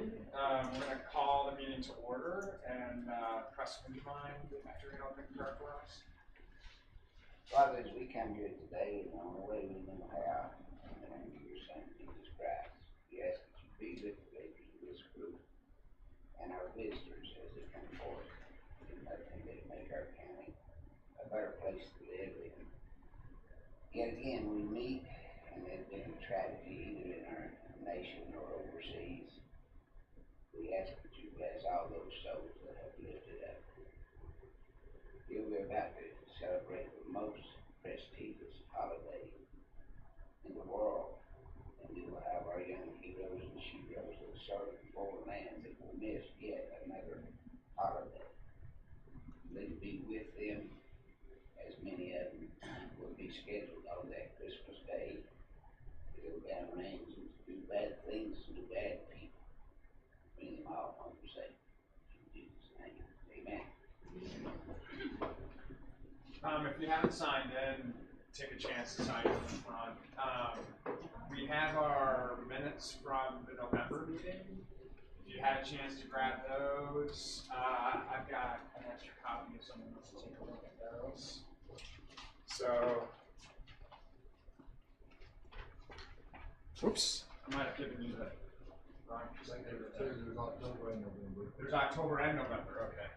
We're going to call the meeting to order, and Preston, would you mind doing opening prayer for us? Father, as we come here today, in the only way we know how, in the name of your Son, Jesus Christ, we ask that you be with the leaders of this group and our visitors as they come forward, and that they make our county a better place to live in. Yet again, we meet, and there's been a tragedy either in our nation or overseas. We ask that you bless all those souls that have lifted up. Here we're about to celebrate the most prestigious holiday in the world, and we will have our young heroes and sheroes that serve in foreign lands that will miss yet another holiday. Please be with them, as many of them will be scheduled on that Christmas day to go down range and do bad things to bad people. Bring them all home safe. In Jesus' name, amen. If you haven't signed in, take a chance to sign in the front. We have our minutes from the November meeting. If you had a chance to grab those, I've got an extra copy if someone wants to take a look at those. So, oops, I might have given you the wrong. There's October and November. There's October and November, okay.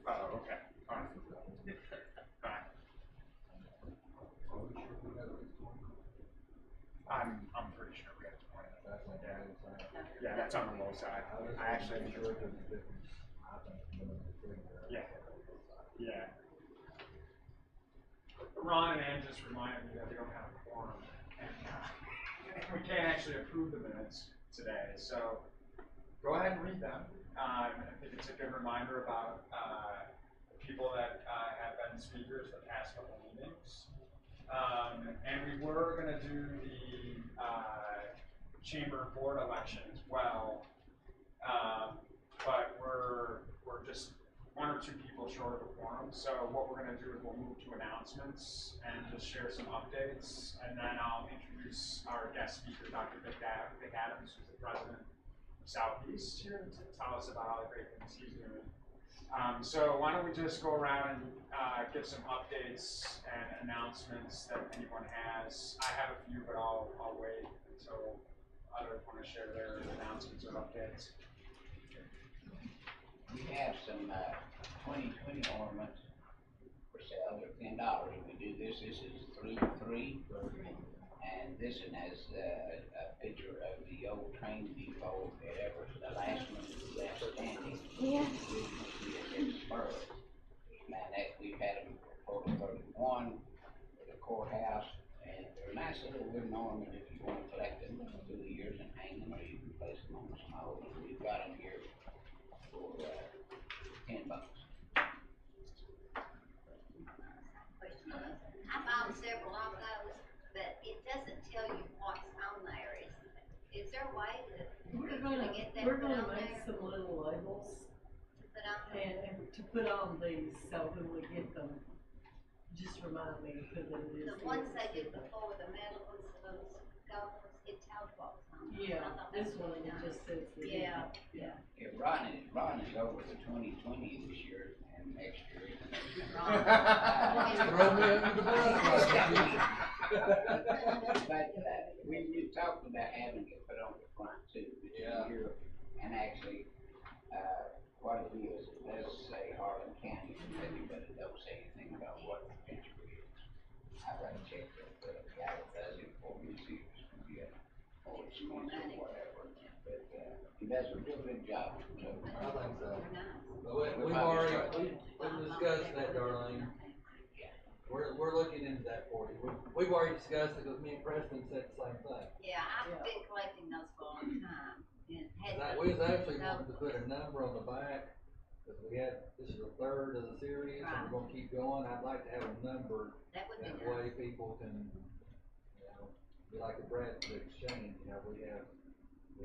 Oh, okay. All right. Fine. I'm pretty sure we got to 20. That's my dad's side. Yeah, that's on the low side. I actually think sure because it's different. Yeah. Yeah. Ron and Ann just reminded me that we don't have a quorum, and we can't actually approve the minutes today. So go ahead and read them. I think it's a good reminder about people that have been speakers the past couple meetings. And we were going to do the chamber board election as well, but we're just one or two people short of a quorum. So what we're going to do is we'll move to announcements and just share some updates, and then I'll introduce our guest speaker, Dr. Vic Adams, who's the president of Southeast, here to tell us about all the great things he's doing. So why don't we just go around and give some updates and announcements that anyone has. I have a few, but I'll wait until others want to share their announcements or updates. We have some 2020 ornaments for sale. They're $10. We do this. This is 3 for 3, and this one has a picture of the old train depot at Everett. The last one is left standing. Yeah. Now that we've had them for 31 for the courthouse, and they're a nice little wooden ornament if you want to collect them through the years and hang them, or you can place them on the small ones. We've got them here for $10. I found several of those, but it doesn't tell you what's on there. Is there a way to get that We're put gonna on make there? some little labels To put on there? and to put on these, so when we get them, just remind me to put them in. The ones they did before, the metal ones, those gold ones, it tells what's on there. Yeah, I thought this that was one really nice. just says the. Yeah. Yeah. Yeah, Ron is over the 2020 this year and next year. Throw me under the bus. But we talked about having it put on the front too, which is here, and actually, what it is, it does say Harlan County, but it don't say anything about what the picture is. I've got to check with the guy that does it for me, see if it's going to be a old school or whatever. But he does a real good job. So. I think so. They're nice. But we've already discussed that, Darlene. We're looking into that for you. We've already discussed it because me and Preston said the same thing. Yeah, I've been collecting those for a long time. And had We was actually wanting to put a number on the back Cause this is the third of the series, and we're gonna keep going. I'd like to have a number, That would be that nice. way people can, be like the Bradford Exchange, we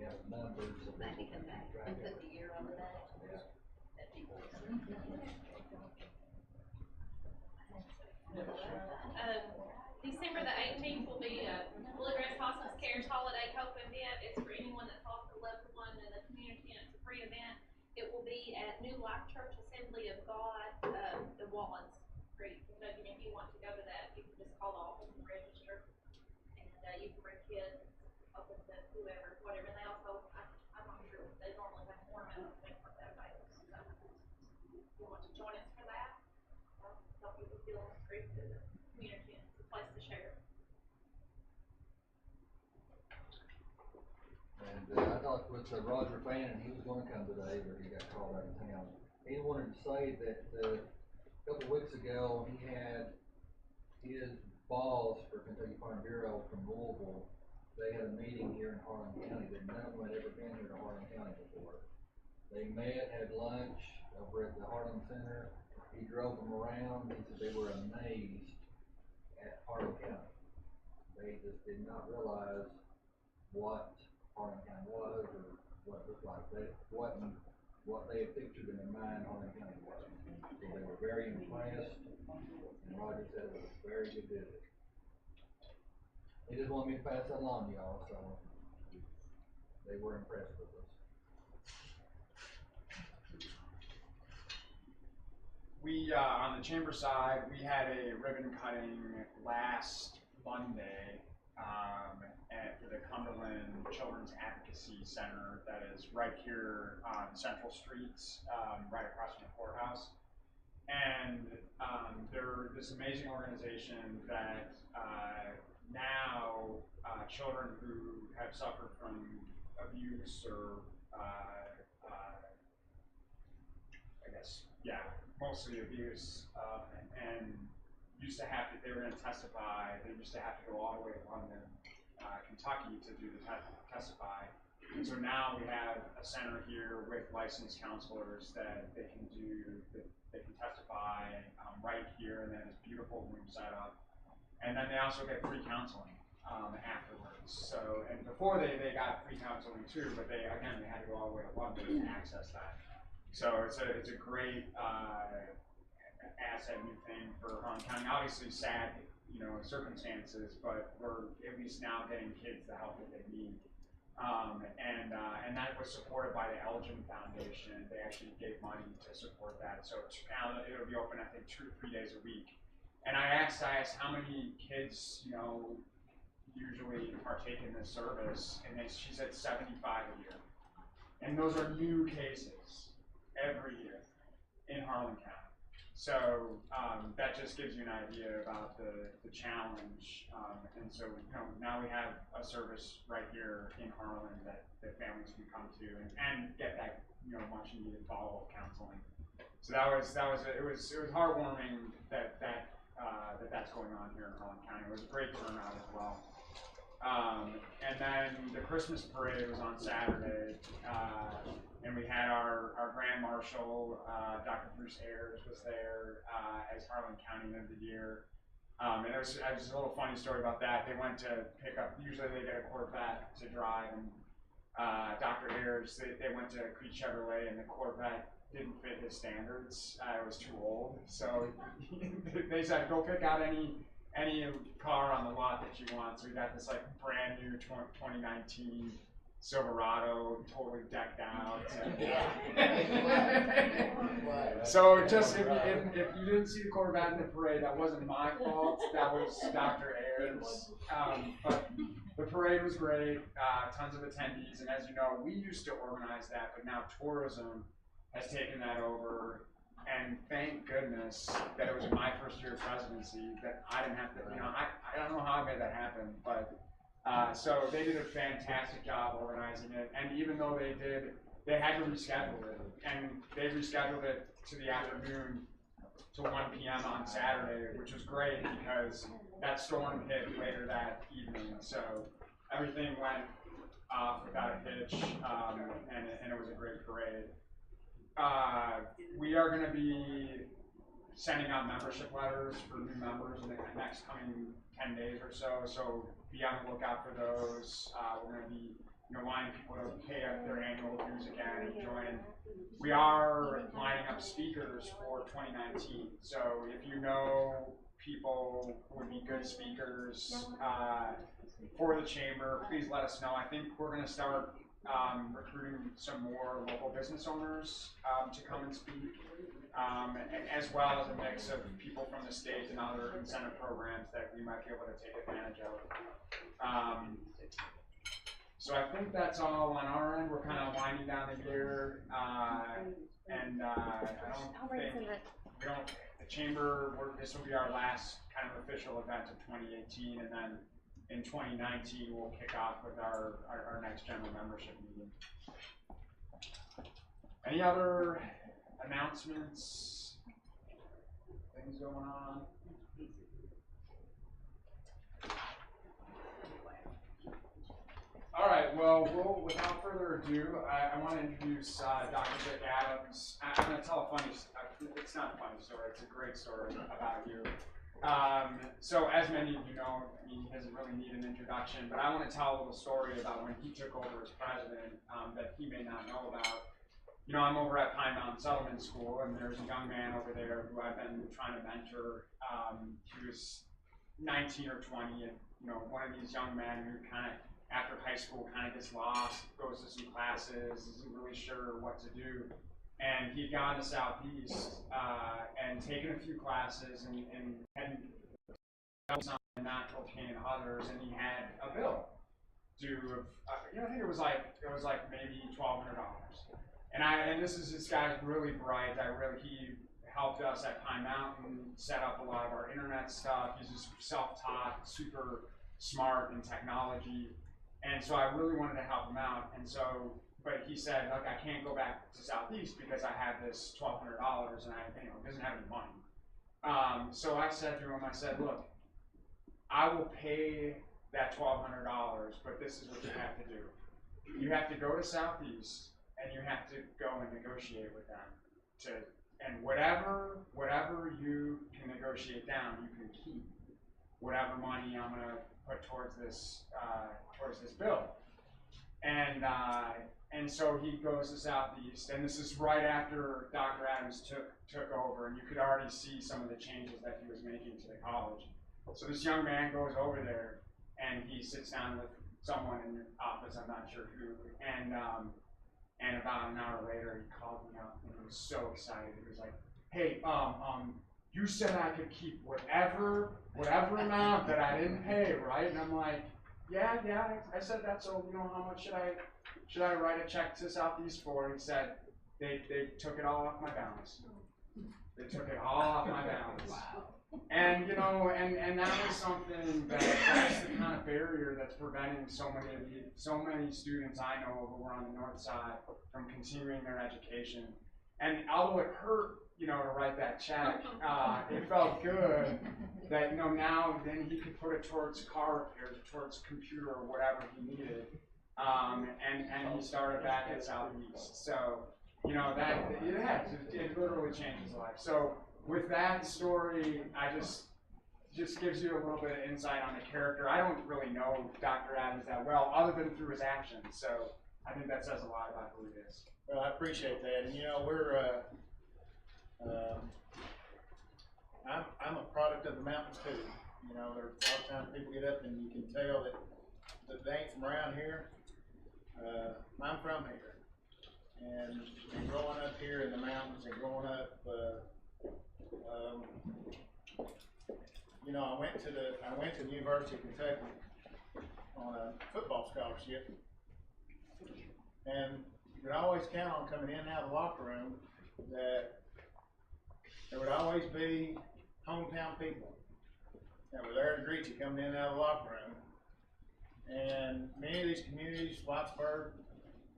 have numbers so Maybe people come can back keep track and of put it. the year on the back. Yeah. That'd be nice. December the 18th will be a Bluegrass Hospice Cares Holiday Hope event. It's for anyone that's lost a loved one in the community, and it's a free event. It will be at New Life Church Assembly of God, the Wallens Street. So if you want to go to that, you can just call the office and register. And you can bring kids, open to whoever, whatever. And they also, I'm not sure, they normally have ornaments and things like that available. So if you want to join us for that, help people feel on the street to the community. It's a place to share. And I talked with Roger Fannin, he was gonna come today, but he got called out of town. He wanted to say that a couple of weeks ago, he had his boss for Kentucky Farm Bureau from Louisville. They had a meeting here in Harlan County that none of them had ever been here to Harlan County before. They met, had lunch over at the Harlan Center. He drove them around. He said they were amazed at Harlan County. They just did not realize what Harlan County was or what it looked like. What they had pictured in their mind Harlan County was. So they were very impressed, and Roger said it was a very good visit. He just wanted me to pass that along to y'all, so they were impressed with us. We, on the chamber side, we had a ribbon cutting last Monday for the Cumberland Children's Advocacy Center that is right here on Central Street, right across from the courthouse. And they're this amazing organization that now children who have suffered from abuse or mostly abuse, and used to have to, they were going to testify, they used to have to go all the way to London, Kentucky to do the testify. And so now we have a center here with licensed counselors that they can testify right here, and then this beautiful room set up. And then they also get free counseling afterwards. So, and before they got free counseling too, but they had to go all the way to London to access that. So it's a great asset, new thing for Harlan County. Obviously sad, circumstances, but we're at least now getting kids the help that they need. And that was supported by the Elgin Foundation. They actually gave money to support that. So now it'll be open, I think, 2 to 3 days a week. And I asked how many kids, usually partake in this service, and she said 75 a year. And those are new cases every year in Harlan County. So that just gives you an idea about the challenge. And so now we have a service right here in Harlan that families can come to and get that much needed follow-up counseling. So it was heartwarming that's going on here in Harlan County. It was a great turnout as well. And then the Christmas parade was on Saturday, and we had our Grand Marshal, Dr. Bruce Ayers, was there as Harlan County End of the Year. And it was a little funny story about that. They went to pick up, usually they get a Corvette to drive, and Dr. Ayers, they went to Creed Chevrolet, and the Corvette didn't fit his standards. It was too old. So they said, go pick out any car on the lot that you want. So we got this brand new 2019 Silverado, totally decked out. So just if you didn't see the Corvette in the parade, that wasn't my fault. That was Dr. Ayers. But the parade was great. Tons of attendees, and as you know, we used to organize that, but now tourism has taken that over. And thank goodness that it was my first year of presidency that I didn't have to, I don't know how I made that happen, but so they did a fantastic job organizing it. And even though they had to reschedule it, and they rescheduled it to the afternoon to 1 p.m. on Saturday, which was great because that storm hit later that evening. So everything went off without a hitch, and it was a great parade. we are going to be sending out membership letters for new members in the next coming 10 days or so. So be on the lookout for those. We're going to be, wanting people to pay up their annual dues again and join. We are lining up speakers for 2019. So if you know people who would be good speakers for the chamber, please let us know. I think we're going to start recruiting some more local business owners to come and speak, as well as a mix of people from the state and other incentive programs that we might be able to take advantage of. So I think that's all on our end. We're kind of winding down the year, and I don't think the chamber. This will be our last kind of official event of 2018, and then in 2019 we'll kick off with our next general membership meeting. Any other announcements? Things going on? All right, well, without further ado, I want to introduce Dr. Vic Adams. I'm going to tell a funny, it's not a funny story, it's a great story about you. So as many of you know, I mean, he doesn't really need an introduction, but I want to tell a little story about when he took over as president that he may not know about. I'm over at Pine Mountain Settlement School, and there's a young man over there who I've been trying to mentor. He was 19 or 20, and one of these young men who kind of, after high school, kind of gets lost, goes to some classes, isn't really sure what to do. And he'd gone to Southeast and taken a few classes and hadn't some not obtained others, and he had a bill due of I think it was like maybe $1,200. And this guy's really bright. He helped us at Pine Mountain set up a lot of our internet stuff. He's just self-taught, super smart in technology. And so I really wanted to help him out. And so, but he said, look, I can't go back to Southeast because I have this $1,200 and he doesn't have any money. So I said to him, look, I will pay that $1,200, but this is what you have to do. You have to go to Southeast and you have to go and negotiate with them. And whatever you can negotiate down, you can keep. Whatever money I'm gonna put towards this bill, and so he goes to Southeast, and this is right after Dr. Adams took over, and you could already see some of the changes that he was making to the college. So this young man goes over there, and he sits down with someone in the office, I'm not sure who, and about an hour later he called me up, and he was so excited. He was like, hey, you said I could keep whatever amount that I didn't pay, right? And I'm like, yeah, I said that, so how much should I write a check to Southeast for? And he said, they took it all off my balance. They took it all off my balance. Wow. And and that is something that's the kind of barrier that's preventing so many students I know who are on the north side from continuing their education. And although it hurt, to write that check, it felt good that now then he could put it towards car repairs, towards computer or whatever he needed, and he started back at Southeast. So that it literally changed his life. So with that story, I just gives you a little bit of insight on the character. I don't really know Dr. Adams that well, other than through his actions. So I think that says a lot about who he is. Well, I appreciate that, and we're I'm a product of the mountains too. There's a lot of times people get up and you can tell that they ain't from around here. I'm from here, and growing up here in the mountains and growing up, I went to the University of Kentucky on a football scholarship, and you could always count on coming in and out of the locker room that there would always be hometown people that were there to greet you coming in and out of the locker room. And many of these communities, Plattsburgh,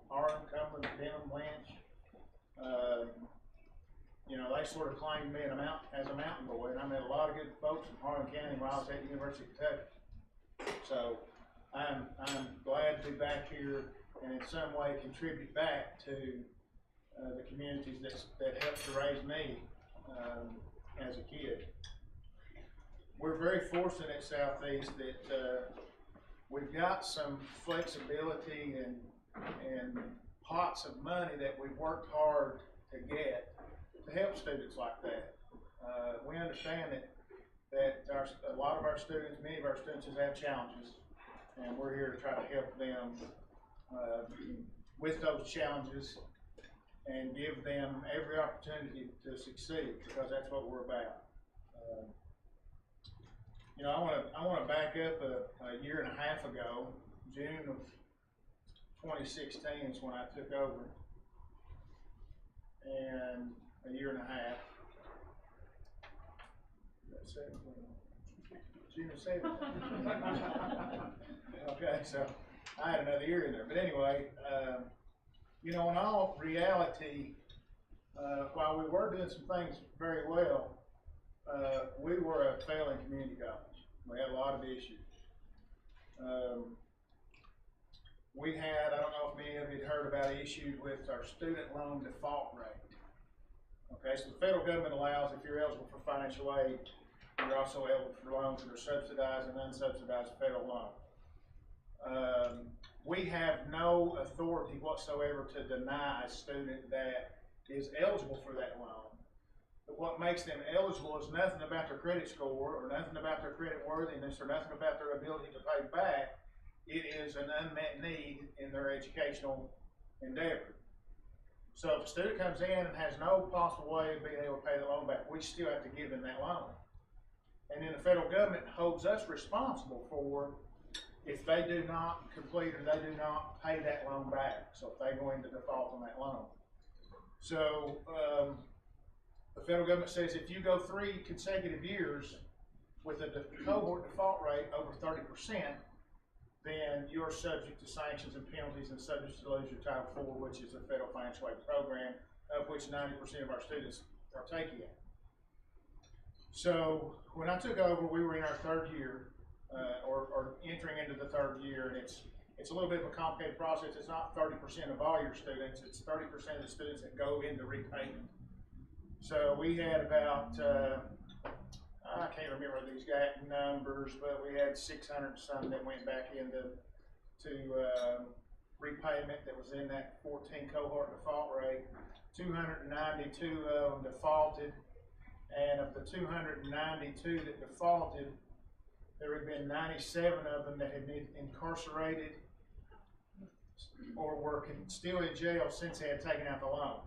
Harlan, Cumberland, Denham, Lynch, they sort of claimed me as a mountain boy, and I met a lot of good folks from Harlan County while I was at the University of Kentucky. So I'm glad to be back here and in some way contribute back to the communities that helped to raise me, as a kid. We're very fortunate at Southeast that, we've got some flexibility and pots of money that we've worked hard to get to help students like that. We understand that a lot of our students, many of our students have challenges, and we're here to try to help them with those challenges and give them every opportunity to succeed, because that's what we're about. You know, I want to back up a year and a half ago. June of 2016 is when I took over, and a year and a half. June of 17. Okay, so I had another year in there. But anyway, you know, in all reality, while we were doing some things very well, we were a failing community college. We had a lot of issues. We had, I don't know if many of you had heard about issues with our student loan default rate. Okay, so the federal government allows, if you're eligible for financial aid, you're also eligible for loans that are subsidized and unsubsidized federal loan. We have no authority whatsoever to deny a student that is eligible for that loan. But what makes them eligible is nothing about their credit score or nothing about their credit worthiness or nothing about their ability to pay back. It is an unmet need in their educational endeavor. So if a student comes in and has no possible way of being able to pay the loan back, we still have to give them that loan. And then the federal government holds us responsible for if they do not complete or they do not pay that loan back. So if they go into default on that loan. So the federal government says if you go 3 consecutive years with a cohort default rate over 30%, then you're subject to sanctions and penalties and subject to lose your Title IV, which is a federal financial aid program, of which 90% of our students partake in. So when I took over, we were in our 3rd year, or entering into the 3rd year, and it's a little bit of a complicated process. It's not 30% of all your students, it's 30% of the students that go into repayment. So we had about, I can't remember these exact numbers, but we had 600 and some that went back into repayment that was in that 14 cohort default rate. 292 of them defaulted, and of the 292 that defaulted, there had been 97 of them that had been incarcerated or were still in jail since they had taken out the loan.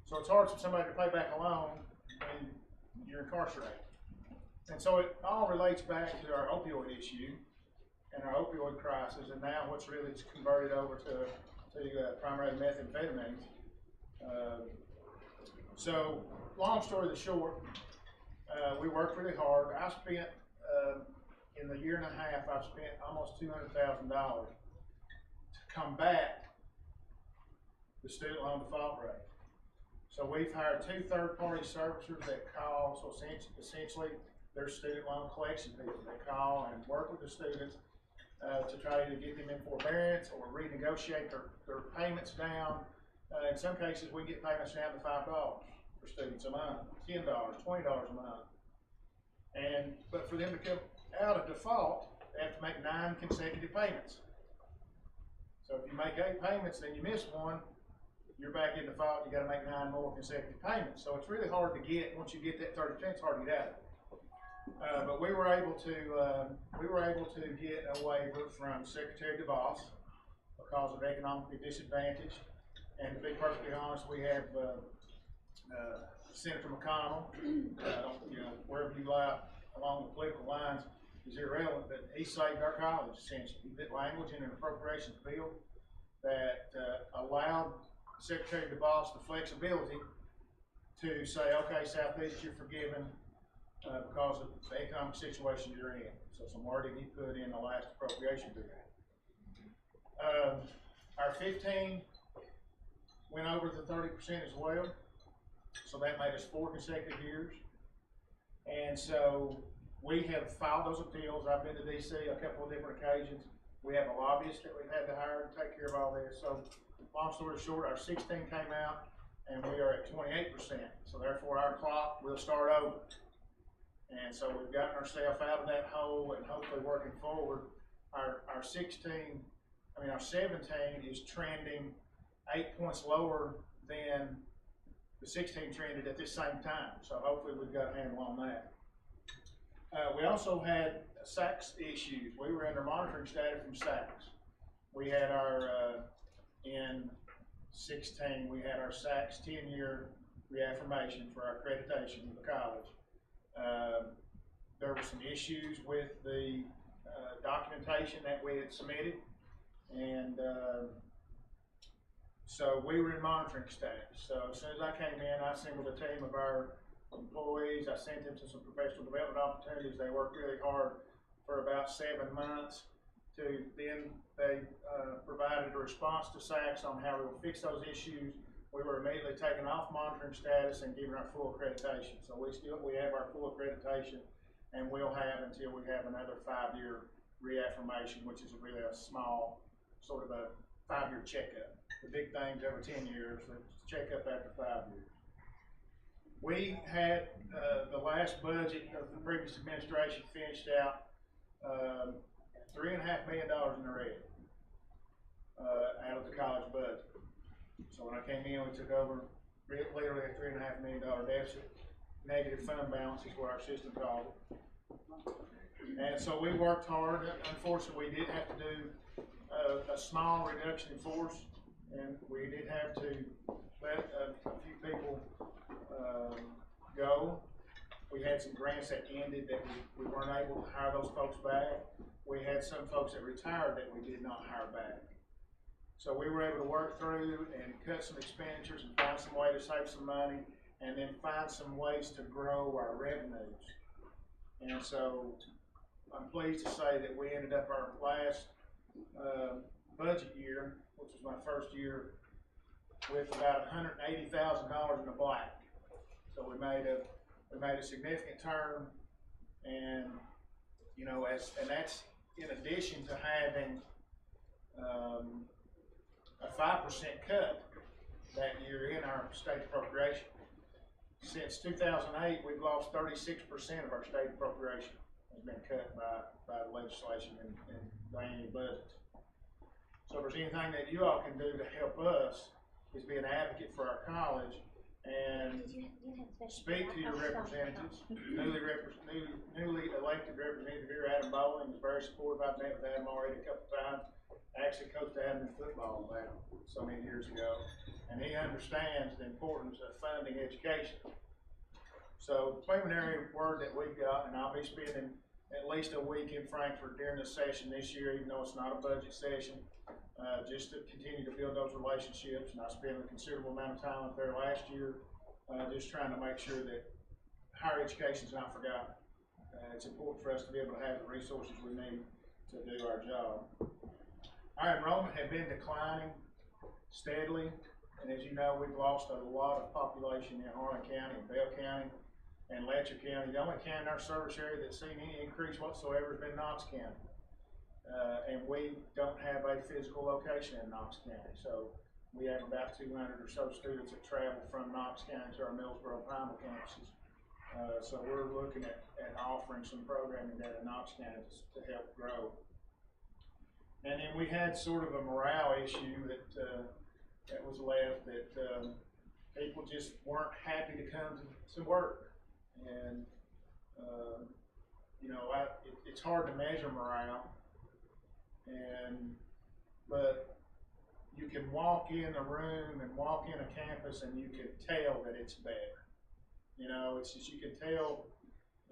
So it's hard for somebody to pay back a loan when you're incarcerated. And so it all relates back to our opioid issue and our opioid crisis, and now what's really converted over to primarily methamphetamines. So long story short, we worked really hard. I spent, in the year and a half, I've spent almost $200,000 to combat the student loan default rate. So we've hired 2 third-party servicers that call, so essentially they're student loan collection people. They call and work with the students to try to get them in forbearance or renegotiate their payments down. In some cases, we get payments down to $5 for students a month, $10, $20 a month. But for them to come out of default, they have to make 9 consecutive payments. So if you make 8 payments, then you miss one, you're back in default, you gotta make 9 more consecutive payments. So it's really hard to get, once you get that 30%, it's hard to get out of it. But we were able to get a waiver from Secretary DeVos because of economically disadvantaged. And to be perfectly honest, we have Senator McConnell, you know, wherever you lie along the political lines is irrelevant, but he saved our college essentially. He put language in an appropriations bill that allowed Secretary DeVos the flexibility to say, okay, Southeast, you're forgiven because of the economic situation you're in. So some wording he put in the last appropriation bill. Our 15 went over the 30% as well. So that made us 4 consecutive years. And so we have filed those appeals. I've been to DC a couple of different occasions. We have a lobbyist that we've had to hire to take care of all this. So long story short, our 16 came out and we are at 28%. So therefore our clock will start over. And so we've gotten ourselves out of that hole and hopefully working forward. Our 17 is trending 8 points lower than the 16 trended at this same time. So hopefully we've got a handle on that. We also had SACS issues. We were under monitoring status from SACS. We had our, in 16, we had our SACS 10-year reaffirmation for our accreditation of the college. There were some issues with the documentation that we had submitted, and so we were in monitoring status. So as soon as I came in, I assembled a team of our employees. I sent them to some professional development opportunities. They worked really hard for about 7 months. Then they provided a response to SACS on how we will fix those issues. We were immediately taken off monitoring status and given our full accreditation. So we have our full accreditation, and we'll have until we have another 5-year reaffirmation, which is really a small, sort of a 5-year checkup. The big things every 10 years, the checkup after 5 years. We had the last budget of the previous administration finished out $3.5 million in the red out of the college budget. So when I came in, we took over literally a $3.5 million deficit. Negative fund balance is what our system called it. And so we worked hard. Unfortunately, we did have to do a small reduction in force, and we did have to let a few people go. We had some grants that ended that we weren't able to hire those folks back. We had some folks that retired that we did not hire back. So we were able to work through and cut some expenditures and find some way to save some money, and then find some ways to grow our revenues. And so I'm pleased to say that we ended up our last budget year, which was my first year, with about $180,000 in the black. So we made a significant turn, and and that's in addition to having a 5% cut that year in our state appropriation. Since 2008, we've lost 36% of our state appropriation has been cut by the legislation and the annual budget. So if there's anything that you all can do to help us, is be an advocate for our college and speak to your representatives. Newly elected representative here, Adam Bowling, is very supportive. I've met with Adam already a couple times. I actually coached Adam in football about so many years ago, and he understands the importance of funding education. So the preliminary word that we've got, and I'll be spending at least a week in Frankfurt during the session this year, even though it's not a budget session, just to continue to build those relationships. And I spent a considerable amount of time up there last year, just trying to make sure that higher education is not forgotten. It's important for us to be able to have the resources we need to do our job. Our enrollment had been declining steadily, and as you know, we've lost a lot of population in Harlan County and Bell County and Letcher County. The only county in our service area that's seen any increase whatsoever has been Knox County. And we don't have a physical location in Knox County. So we have about 200 or so students that travel from Knox County to our Millsboro primary campuses. So we're looking at offering some programming there in Knox County to help grow. And then we had sort of a morale issue that was left, that people just weren't happy to come to work. And it's hard to measure morale, but you can walk in a room and walk in a campus and you can tell that it's better. It's just, you can tell,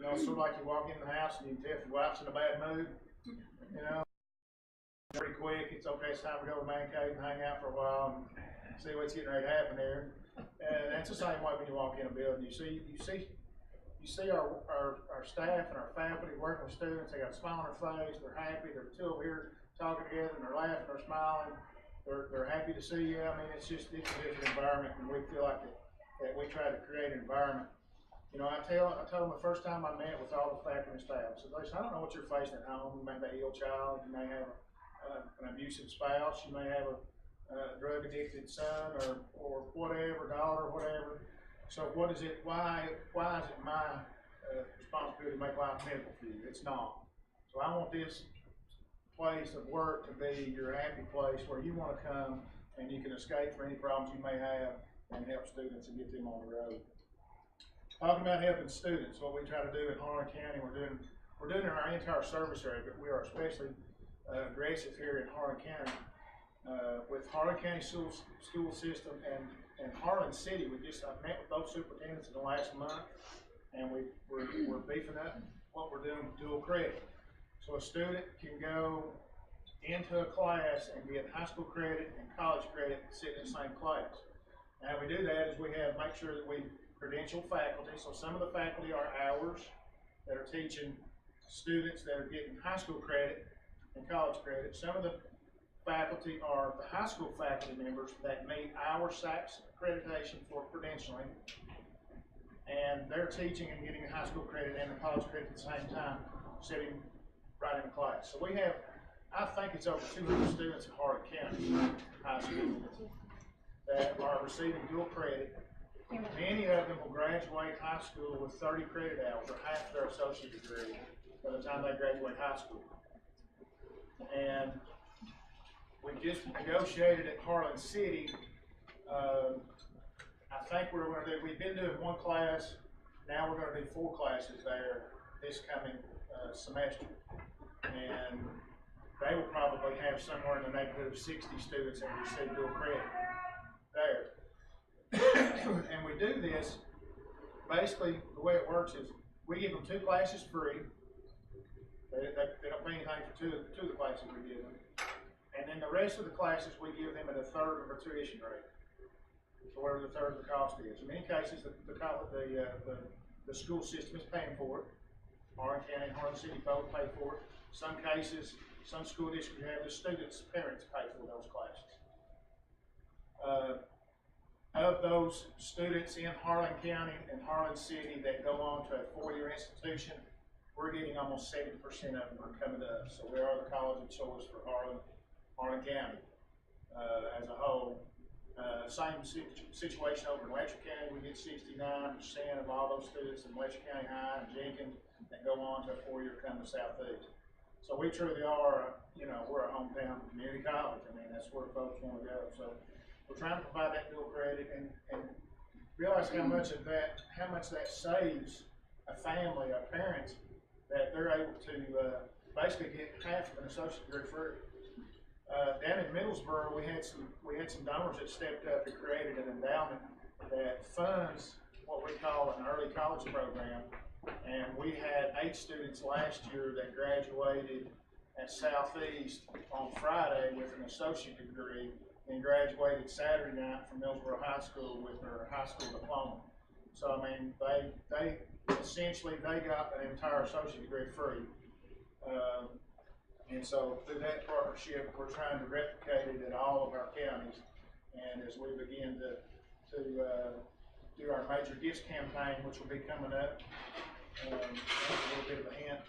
sort of like you walk in the house and you can tell if your wife's in a bad mood, pretty quick. It's okay, it's time to go to the man cave and hang out for a while and see what's getting ready to happen there. And that's the same way when you walk in a building. You see our staff and our faculty working with students. They got a smile on their face. They're happy. They're two over here talking together, and they're laughing. They're smiling. They're happy to see you. I mean, it's a different environment, and we feel like that we try to create an environment. I told them the first time I met with all the faculty and staff, I said, listen, I don't know what you're facing at home. You may have an ill child. You may have a an abusive spouse, you may have a drug addicted son or whatever, daughter, whatever. So what is it, why is it my responsibility to make life miserable for you? It's not. So I want this place of work to be your happy place where you want to come and you can escape from any problems you may have and help students and get them on the road. Talking about helping students, what we try to do in Harlan County, we're doing in our entire service area, but we are especially aggressive here in Harlan County. With Harlan County school system and Harlan City, I've met with both superintendents in the last month, and we're beefing up what we're doing with dual credit. So a student can go into a class and get high school credit and college credit sitting in the same class. And how we do that is we make sure that we credential faculty. So some of the faculty are ours that are teaching students that are getting high school credit and college credit. Some of the faculty are the high school faculty members that meet our SACS accreditation for credentialing, and they're teaching and getting high school credit and the college credit at the same time, sitting right in the class. So we have, I think it's over 200 students in Harlan County High School that are receiving dual credit. Many of them will graduate high school with 30 credit hours or half their associate degree by the time they graduate high school. And we just negotiated at Harlan City. I think we've been doing one class, now we're going to do 4 classes there this coming semester. And they will probably have somewhere in the neighborhood of 60 students that receive dual credit there. And we do this, basically the way it works is we give them 2 classes free. They don't pay anything for two of the classes we give them. And then the rest of the classes we give them at a third of their tuition rate. So whatever the third of the cost is. In many cases, the school system is paying for it. Harlan County and Harlan City both pay for it. Some cases, some school districts have the students' parents pay for those classes. Of those students in Harlan County and Harlan City that go on to a 4-year institution, we're getting almost 70% of them are coming to us. So we are the college of choice for Harlan County as a whole. Same situation over in Letcher County. We get 69% of all those students in Letcher County High and Jenkins that go on to a 4-year come to Southeast. So we truly are, we're a hometown community college. I mean, that's where folks want to go. So we're trying to provide that dual credit and realize how much that saves a family, a parent, that they're able to basically get half of an associate degree free. Down in Middlesboro, we had some donors that stepped up and created an endowment that funds what we call an early college program. And we had 8 students last year that graduated at Southeast on Friday with an associate degree and graduated Saturday night from Middlesboro High School with their high school diploma. So I mean, they essentially got an entire associate degree free. And so through that partnership, we're trying to replicate it in all of our counties. And as we begin to do our major gifts campaign, which will be coming up, that's a little bit of a hint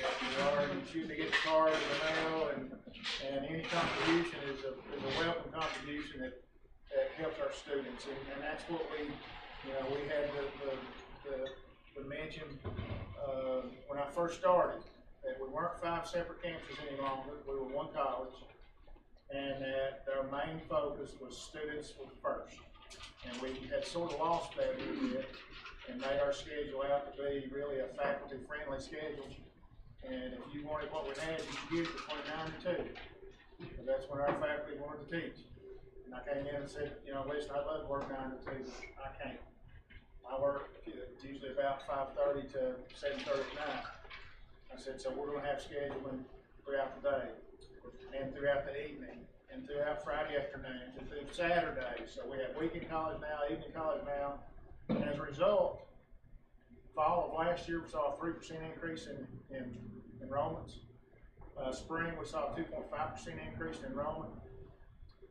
that we already shoot to get the card in the mail, and any contribution is a welcome contribution that helps our students. And that's what we had the mention when I first started, that we weren't 5 separate campuses any longer, we were one college, and that our main focus was students were first. And we had sort of lost that a little bit and made our schedule out to be really a faculty-friendly schedule. And if you wanted what we had, you could get it between 9 and 2. Because that's when our faculty wanted to teach. And I came in and said, listen, I'd love to work 9 to 2, but I can't. I work usually about 5:30 to 7:30 at night. I said, so we're going to have scheduling throughout the day and throughout the evening and throughout Friday afternoons and through Saturdays. So we have weekend college now, evening college now. And as a result, fall of last year, we saw a 3% increase in enrollments. Spring, we saw a 2.5% increase in enrollment.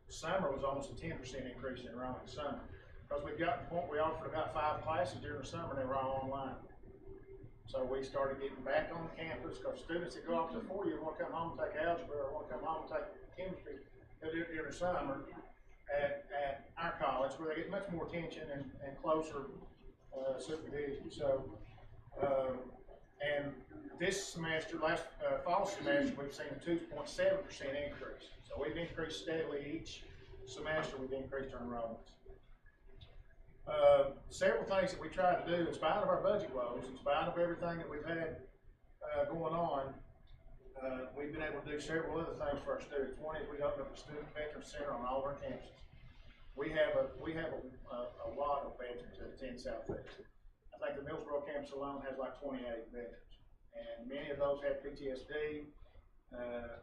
Summer was almost a 10% increase in enrollment in summer. Because we've got to the point we offered about 5 classes during the summer and they were all online. So we started getting back on campus, because students that go off to 4 years want to come home and take algebra, or want to come home and take chemistry, they do it during the summer at our college, where they get much more attention and closer supervision. So, and this semester, last fall semester, we've seen a 2.7% increase. So we've increased steadily each semester. We've increased our enrollments. Several things that we try to do, in spite of our budget woes, in spite of everything that we've had going on, we've been able to do several other things for our students. One is we opened up a student veteran center on all of our campuses. We have a lot of veterans that attend Southeast. I think the Millsboro campus alone has like 28 veterans, and many of those have PTSD,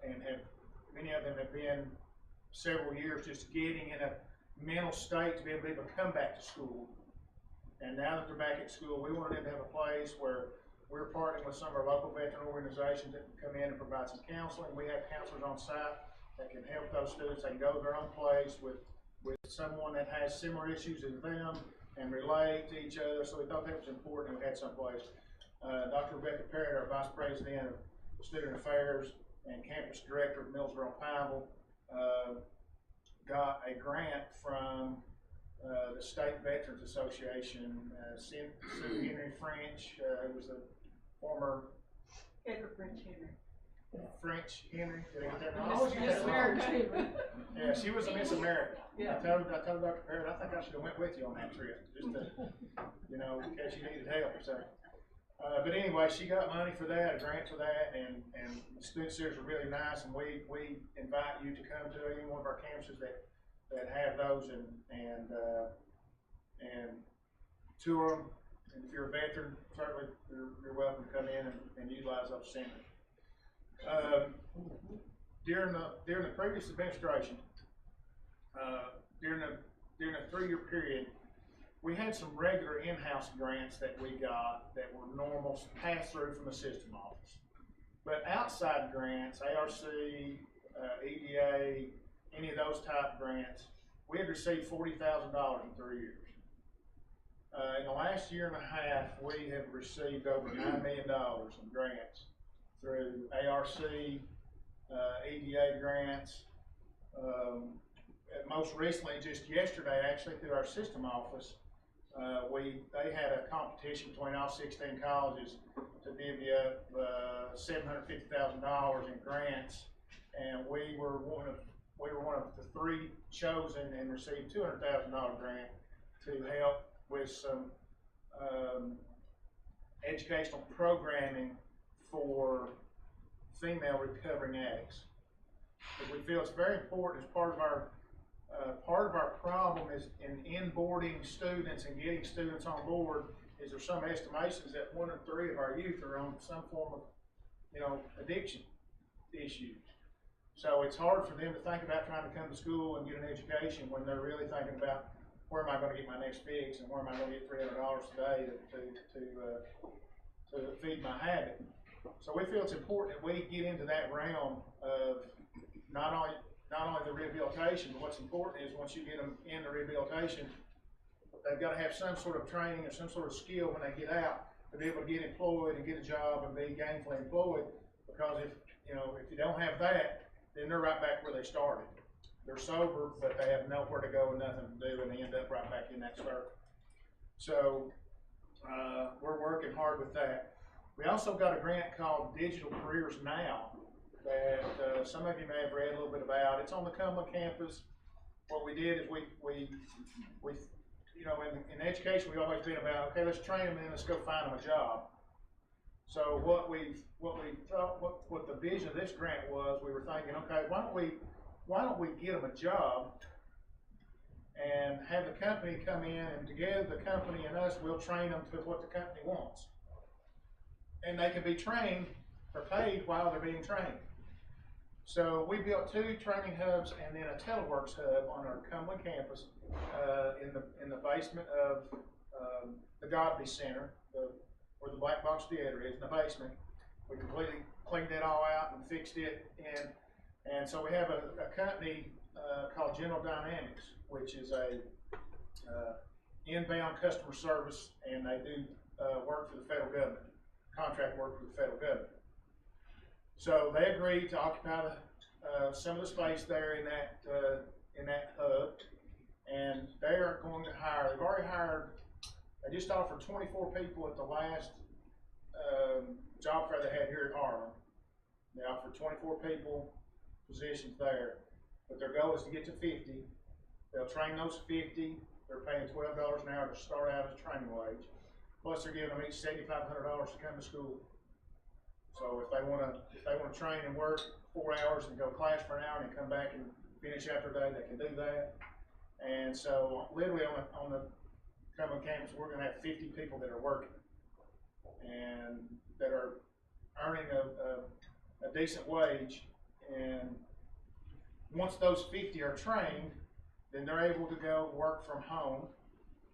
and many of them have been several years just getting in a mental state to be able to come back to school. And now that they're back at school, we wanted them to have a place where we're partnering with some of our local veteran organizations that can come in and provide some counseling. We have counselors on site that can help those students. They can go to their own place with someone that has similar issues as them and relate to each other. So we thought that was important, and we had someplace. Dr. Rebecca Parrott, our Vice President of Student Affairs and Campus Director of Millsboro Pineville, got a grant from the State Veterans Association. Sue Henry French, who was the former Edward French Henry. French Henry, did I get that wrong? I always get Miss that America wrong. Henry. Yeah, she was a Miss America. Yeah. I told Dr. Parrott, I think I should have went with you on that trip, just to, in case you needed help or something. But anyway, she got money for that, a grant for that, and the student centers are really nice, and we invite you to come to any one of our campuses that have those and tour them. And if you're a veteran, certainly you're welcome to come in and utilize those centers. During the previous administration, during a 3-year period, we had some regular in-house grants that we got that were normal pass-through from the system office. But outside grants, ARC, EDA, any of those type grants, we had received $40,000 in 3 years. In the last year and a half, we have received over $9 million in grants through ARC, EDA grants. Most recently, just yesterday, actually, through our system office, they had a competition between all 16 colleges to divvy up $750,000 in grants, and we were one of the 3 chosen and received $200,000 grant to help with some educational programming for female recovering addicts. But we feel it's very important as part of our problem is in inboarding students and getting students on board. Is there some estimations that 1 in 3 of our youth are on some form of, addiction issues. So it's hard for them to think about trying to come to school and get an education when they're really thinking about where am I going to get my next fix and where am I going to get $300 a day to feed my habit. So we feel it's important that we get into that realm of not only the rehabilitation, but what's important is once you get them in the rehabilitation, they've got to have some sort of training or some sort of skill when they get out to be able to get employed and get a job and be gainfully employed. Because if you don't have that, then they're right back where they started. They're sober, but they have nowhere to go and nothing to do, and they end up right back in that circle. So we're working hard with that. We also got a grant called Digital Careers Now that some of you may have read a little bit about. It's on the Cumberland campus. What we did is we in education we've always been about, okay, let's train them and then let's go find them a job. So what we thought, what the vision of this grant was, we were thinking, okay, why don't we get them a job and have the company come in, and together the company and us will train them to what the company wants. And they can be trained or paid while they're being trained. So we built 2 training hubs and then a teleworks hub on our Cumberland campus in the basement of the Godby Center, where the Black Box Theater is in the basement. We completely cleaned it all out and fixed it, and so we have a company called General Dynamics, which is a inbound customer service, and they do work for the federal government. contract work with the federal government. So they agreed to occupy some of the space there in that hub, and they are going to hire. They've already hired. They just offered 24 people at the last job fair they had here at Harlan. They offered 24 people positions there, but their goal is to get to 50. They'll train those 50. They're paying $12 an hour to start out as training wage. Plus, they're giving them each $7,500 to come to school. So if they want to train and work 4 hours and go class for an hour and then come back and finish after a day, they can do that. And so, literally on the Cumberland campus, we're going to have 50 people that are working and that are earning a decent wage. And once those 50 are trained, then they're able to go work from home,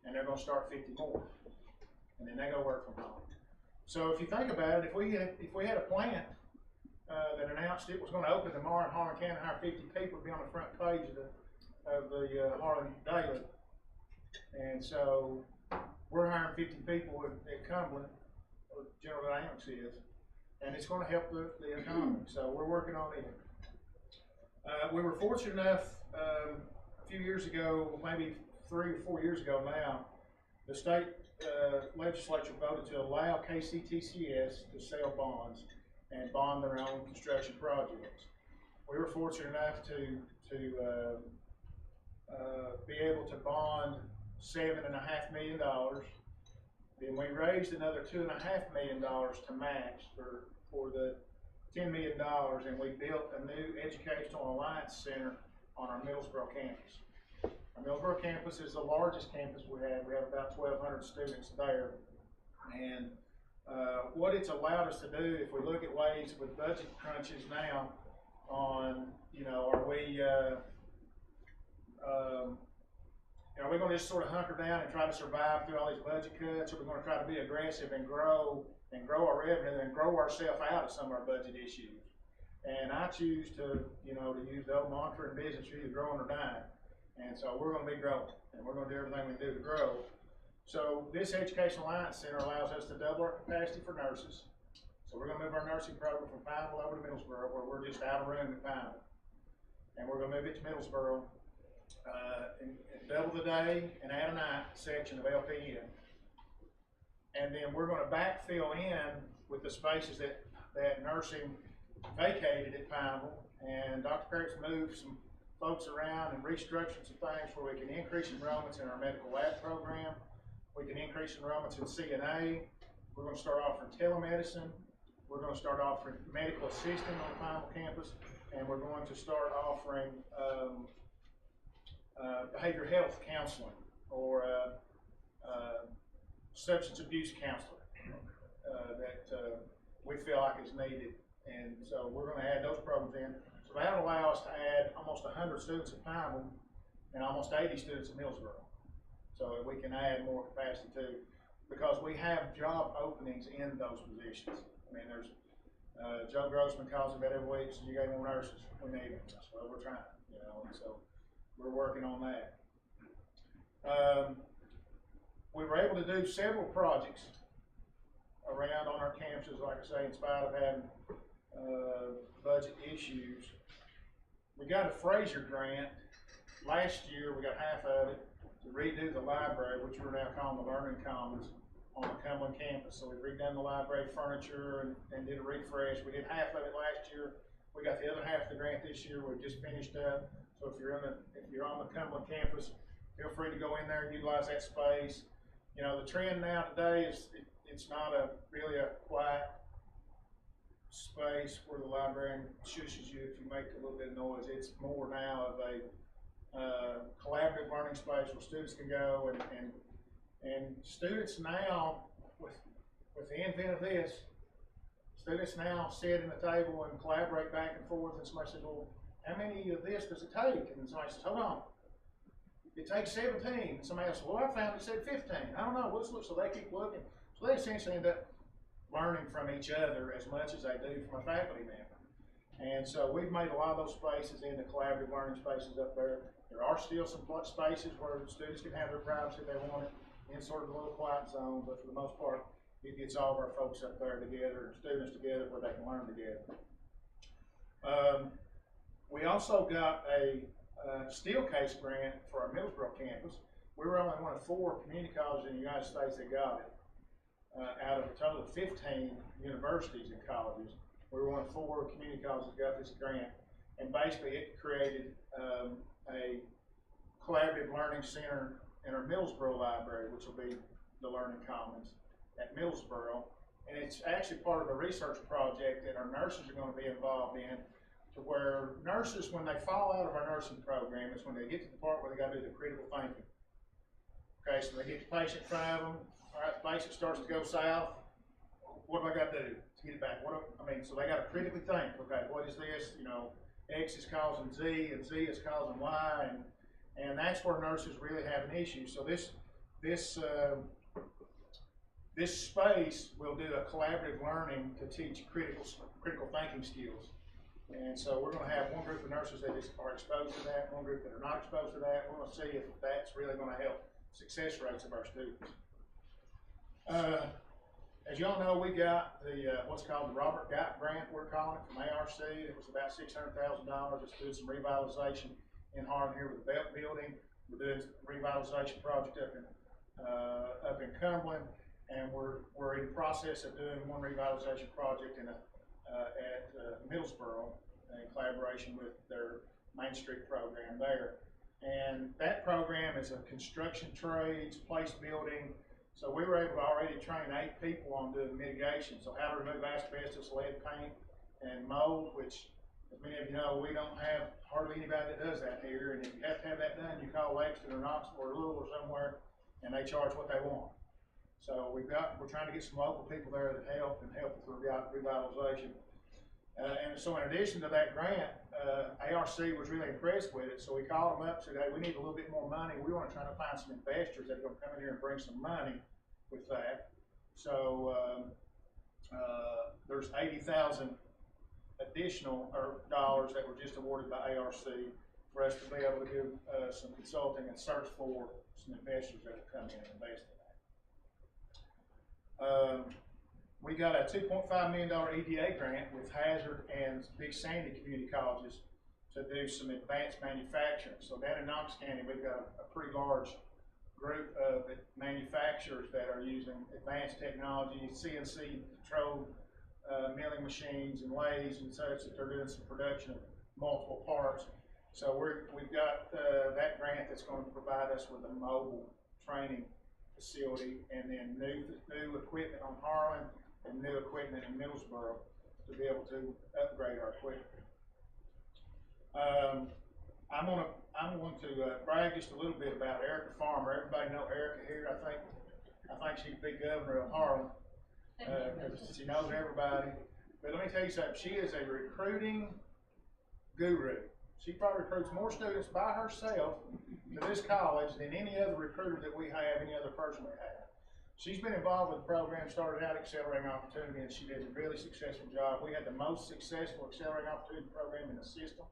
and they're going to start 50 more, and then they go work from home. So if you think about it, if we had a plant that announced it was going to open tomorrow in Harlan County, hire 50 people to be on the front page of the Harlan Daily, and so we're hiring 50 people at Cumberland, or General Dynamics is, and it's going to help the economy. So we're working on it. We were fortunate enough a few years ago, maybe 3 or 4 years ago now, the state legislature voted to allow KCTCS to sell bonds and bond their own construction projects. We were fortunate enough to be able to bond $7.5 million. Then we raised another $2.5 million to match for the $10 million, and we built a new Educational Alliance Center on our Middlesboro campus. Our Middlesboro campus is the largest campus we have. We have about 1,200 students there. And what it's allowed us to do, if we look at ways with budget crunches now on, are we going to just sort of hunker down and try to survive through all these budget cuts, or are we going to try to be aggressive and grow our revenue and grow ourselves out of some of our budget issues? And I choose to use the old mantra in business: you're either growing or dying. And so we're going to be growing, and we're going to do everything we can do to grow. So this Educational Alliance Center allows us to double our capacity for nurses. So we're going to move our nursing program from Pineville over to Middlesboro, where we're just out of room at Pineville. And we're going to move it to Middlesboro and double the day and add a night section of LPN. And then we're going to backfill in with the spaces that nursing vacated at Pineville. And Dr. Kurtz moved some folks around and restructured some things where we can increase enrollments in our medical lab program. We can increase enrollments in CNA. We're going to start offering telemedicine. We're going to start offering medical assisting on the Pineville campus. And we're going to start offering behavioral health counseling or substance abuse counseling that we feel like is needed. And so we're going to add those programs in. So that'll allow us to add almost 100 students at Pineville and almost 80 students at Middlesboro. So that we can add more capacity too, because we have job openings in those positions. I mean, there's Joe Grossman calls about every week, says you got more nurses, we need them. That's what we're trying, and so we're working on that. We were able to do several projects around on our campuses, like I say, in spite of having budget issues. We got a Fraser grant last year. We got half of it to redo the library, which we're now calling the Learning Commons, on the Cumberland campus. So we've redone the library furniture and did a refresh. We did half of it last year. We got the other half of the grant this year. We've just finished up. So if you're on the Cumberland campus, feel free to go in there and utilize that space. The trend now today is it's not really a quiet space where the librarian shushes you if you make a little bit of noise. It's more now of a collaborative learning space where students can go and students now, with the advent of this, students now sit at the table and collaborate back and forth, and somebody says, well, how many of this does it take? And somebody says, hold on, it takes 17. And somebody else says, well, I found it said 15. I don't know, let's look. So they keep looking. So they essentially end up learning from each other as much as they do from a faculty member. And so we've made a lot of those spaces into collaborative learning spaces up there. There are still some spaces where students can have their privacy if they want it in sort of a little quiet zone, but for the most part, it gets all of our folks up there together, students together, where they can learn together. We also got a steel case grant for our Middlesboro campus. We were only one of 4 community colleges in the United States that got it. Out of a total of 15 universities and colleges, we were one of 4 community colleges that got this grant. And basically it created a collaborative learning center in our Middlesboro library, which will be the Learning Commons at Middlesboro. And it's actually part of a research project that our nurses are going to be involved in, to where nurses, when they fall out of our nursing program, is when they get to the part where they got to do the critical thinking. Okay, so they get the patient in front of them. All right, the patient starts to go south. What do I got to do to get it back? So they got to critically think. Okay, what is this? You know, X is causing Z, and Z is causing Y, and that's where nurses really have an issue. So this space will do a collaborative learning to teach critical thinking skills. And so we're going to have one group of nurses that are exposed to that, one group that are not exposed to that. We're going to see if that's really going to help success rates of our students. As y'all know, we got the what's called the Robert Gott grant, we're calling it, from ARC. It was about $600,000. It's doing some revitalization in Harlem here with the Belt Building. We're doing a revitalization project up in Cumberland, and we're in the process of doing one revitalization project at Middlesboro in collaboration with their Main Street program there. And that program is a construction trades, place building. So we were able to already train 8 people on doing mitigation. So how to remove asbestos, lead paint, and mold, which, as many of you know, we don't have hardly anybody that does that here. And if you have to have that done, you call Lexington or Knoxville or Louisville or somewhere, and they charge what they want. So we're trying to get some local people there that help with revitalization. And so in addition to that grant, ARC was really impressed with it. So we called them up and said, hey, we need a little bit more money. We want to try to find some investors that are going to come in here and bring some money with that. So there's $80,000 additional dollars that were just awarded by ARC for us to be able to do some consulting and search for some investors that will come in and invest in that. We got a $2.5 million EDA grant with Hazard and Big Sandy community colleges to do some advanced manufacturing. So down in Knox County, we've got a pretty large group of manufacturers that are using advanced technology, CNC controlled milling machines and lathes and such, that they're doing some production of multiple parts. So we've got that grant that's going to provide us with a mobile training facility, and then new equipment on Harlan and new equipment in Middlesboro to be able to upgrade our equipment. I'm going to brag just a little bit about Erica Farmer. Everybody know Erica here. I think she's the big governor of Harlan. She knows everybody. But let me tell you something. She is a recruiting guru. She probably recruits more students by herself to this college than any other recruiter that we have, any other person we have. She's been involved with the program, started out Accelerating Opportunity, and she did a really successful job. We had the most successful Accelerating Opportunity program in the system.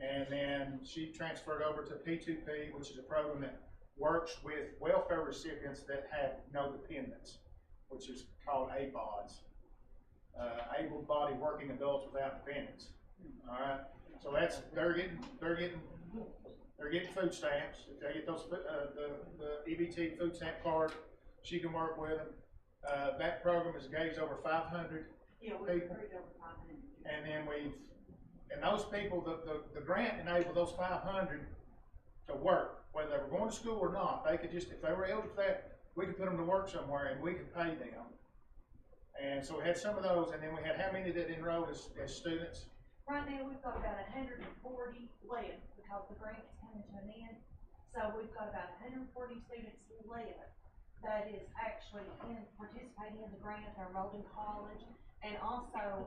And then she transferred over to P2P, which is a program that works with welfare recipients that have no dependents, which is called ABODs, able-bodied working adults without dependents. All right, so they're getting food stamps. If they get those the EBT food stamp card, she can work with them. That program has engaged over 500 people, and then and those people, the grant enabled those 500 to work, whether they were going to school or not. They could just, if they were eligible for that, we could put them to work somewhere and we could pay them. And so we had some of those, and then we had how many that enrolled as students? Right now we've got about 140 left because the grant is coming to an end. So we've got about 140 students left that is actually participating in the grant. They're enrolled in college, and also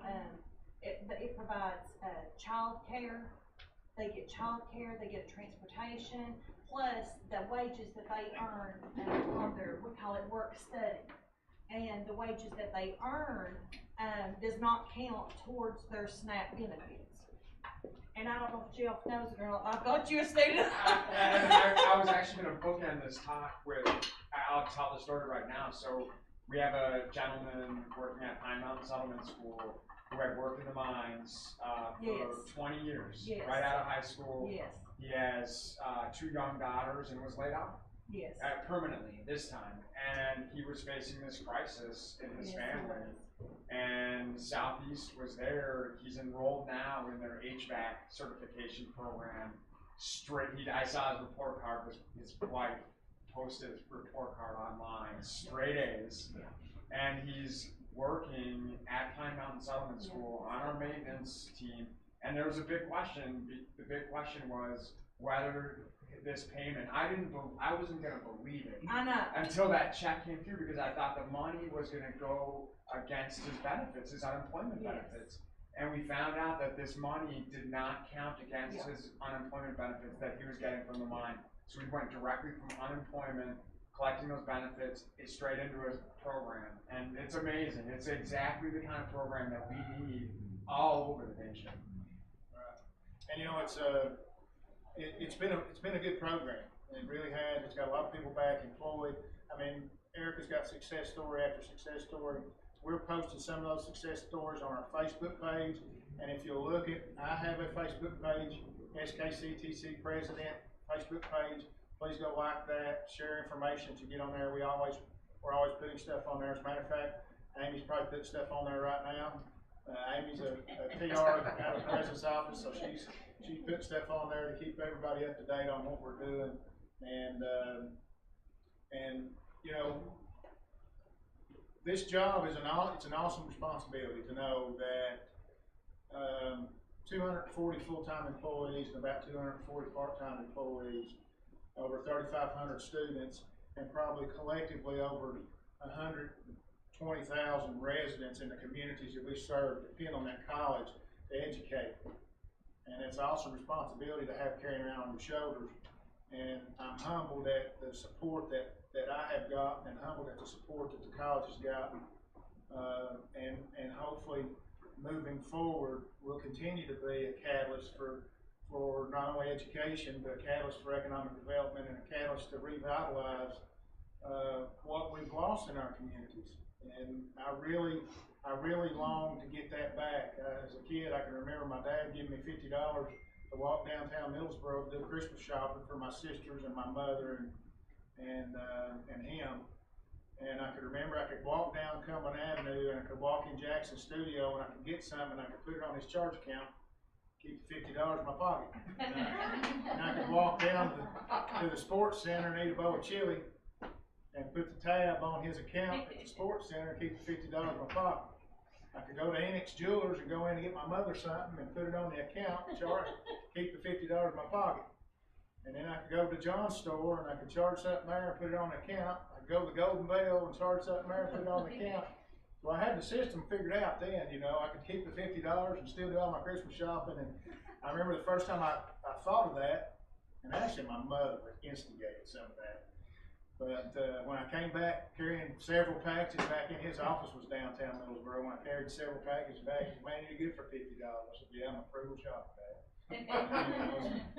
it provides child care. They get child care, they get transportation, plus the wages that they earn on their, we call it work study. And the wages that they earn does not count towards their SNAP benefits. And I don't know if Jeff knows it or not. I've got you a student. I was actually going to bookend this talk with, I'll tell the story right now. So We have a gentleman working at Pine Mountain Settlement School who had worked in the mines for Yes. 20 years, Yes. right out of high school. Yes, He has 2 young daughters and was laid off yes. permanently this time. And he was facing this crisis in his Yes, family. it was. And Southeast was there. He's enrolled now in their HVAC certification program. I saw his report card. His wife posted his report card online. Straight A's, and he's working at Pine Mountain Settlement School on our maintenance team. And there was a big question. The big question was whether this payment. I wasn't gonna believe it. I know. Until that check came through, because I thought the money was gonna go against his benefits, his unemployment Yes. benefits. And we found out that this money did not count against his unemployment benefits that he was getting from the mine. So we went directly from unemployment, collecting those benefits, straight into his program. And it's amazing. It's exactly the kind of program that we need all over the nation. And you know, it's been a good program. It really has. It's got a lot of people back employed. I mean, Erica's got success story after success story. We're posting some of those success stories on our Facebook page. And if you'll look at, I have a Facebook page, SKCTC President Facebook page. Please go like that, share information to get on there. We're always putting stuff on there. As a matter of fact, Amy's probably putting stuff on there right now. Amy's a PR out of the president's office, so she's putting stuff on there to keep everybody up to date on what we're doing. And you know, this job is it's an awesome responsibility to know that 240 full-time employees and about 240 part-time employees, over 3,500 students, and probably collectively over 120,000 residents in the communities that we serve depend on that college to educate. And it's also a responsibility to have carrying around on your shoulders. And I'm humbled at the support that I have gotten, and humbled at the support that the college has gotten. And hopefully moving forward will continue to be a catalyst for not only education, but a catalyst for economic development and a catalyst to revitalize what we've lost in our communities. And I really long to get that back. As a kid, I can remember my dad giving me $50 to walk downtown Middlesboro to do Christmas shopping for my sisters and my mother and him. And I could remember I could walk down Cumberland Avenue, and I could walk in Jackson's studio, and I could get something, and I could put it on his charge account, keep the $50 in my pocket. And I could walk down to the sports center and eat a bowl of chili, and put the tab on his account at the sports center and keep the $50 in my pocket. I could go to Enix Jewelers and go in and get my mother something and put it on the account, charge, keep the $50 in my pocket. And then I could go to John's store and I could charge something there and put it on the account. I could go to the Golden Bell and charge something there and put it on the account. So I had the system figured out then, you know. I could keep the $50 and still do all my Christmas shopping. And I remember the first time I thought of that, and actually my mother instigated some of that. But when I came back carrying several packages back in, his office was downtown Middlesboro. When I carried several packages back, he said, "Man, you're good for $50." I said, "Yeah, I'm a frugal shopper, Dad." I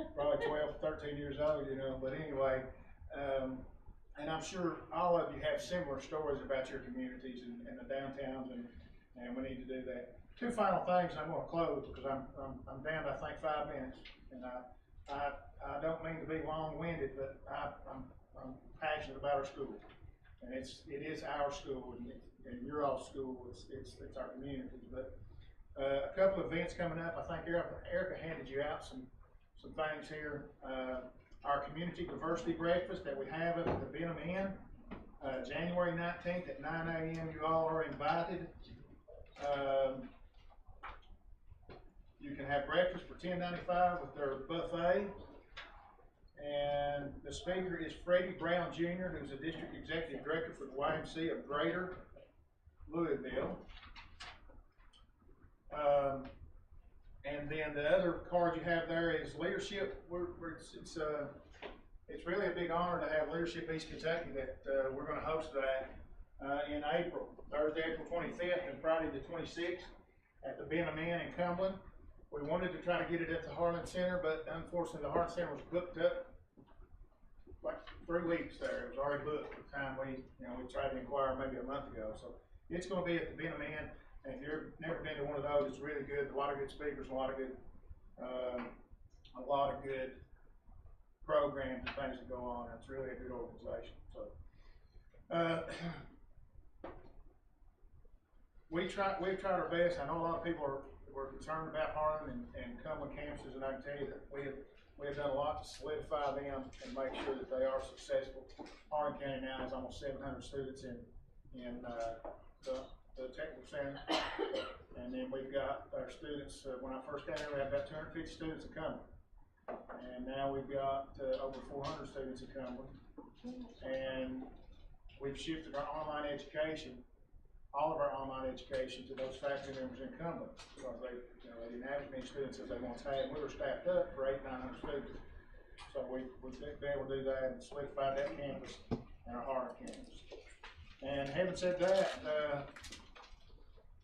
was probably 12, 13 years old, you know. But anyway, and I'm sure all of you have similar stories about your communities and the downtowns, and we need to do that. Two final things, and I'm going to close because I'm down to, I think, 5 minutes, and I don't mean to be long-winded, but I'm passionate about our school, and it is our school, and your all school. It's our communities. But a couple of events coming up. I think Erica handed you out some things here. Our community diversity breakfast that we have up at the Benham Inn, January 19th at 9 a.m. You all are invited. You can have breakfast for $10.95 with their buffet. And the speaker is Freddie Brown Jr., who's the District Executive Director for the YMCA of Greater Louisville. And then the other card you have there is leadership. It's really a big honor to have Leadership East Kentucky that we're going to host that in April, Thursday, April 25th and Friday the 26th at the Benham Inn in Cumberland. We wanted to try to get it at the Harlan Center, but unfortunately the Harlan Center was booked up like 3 weeks there. It was already booked at the time we tried to inquire maybe a month ago. So it's gonna be at the Benham Inn, and if you've never been to one of those, it's really good. A lot of good speakers, a lot of good programs and things that go on. It's really a good organization. So we've tried our best. I know a lot of people were concerned about Harlan and Cumberland campuses, and I can tell you that we have done a lot to solidify them and make sure that they are successful. Harlan County now has almost 700 students in the technical center, and then we've got our students. When I first came here, we had about 250 students in Cumberland, and now we've got over 400 students in Cumberland, and we've shifted our online education, all of our online education, to those faculty members in Cumberland, because they didn't have as many students as they once had. We were staffed up for 800-900 students, so we've been able to do that and solidify that campus and our Harlan campus. And having said that,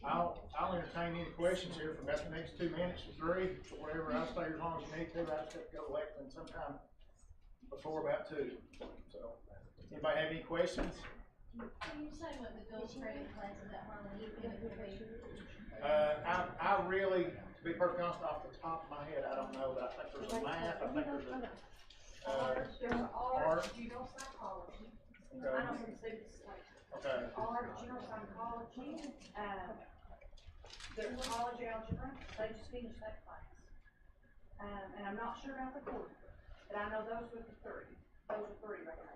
I'll entertain any questions here for about the next 2 minutes or 3, or whatever. I'll stay as long as you need to. I just have to go to Lexington sometime before about 2. So, anybody have any questions? Can you say what the dual credit classes at Harlan is going to be? I really, to be perfectly honest, off the top of my head, I don't know, but I think there's a math, I think there's a, There's art, art. general psychology. Okay. I know some students like Okay. art, general psychology, there's college algebra, they just finished that class. And I'm not sure about the quarter, but I know those were the 3. Those are 3 right now.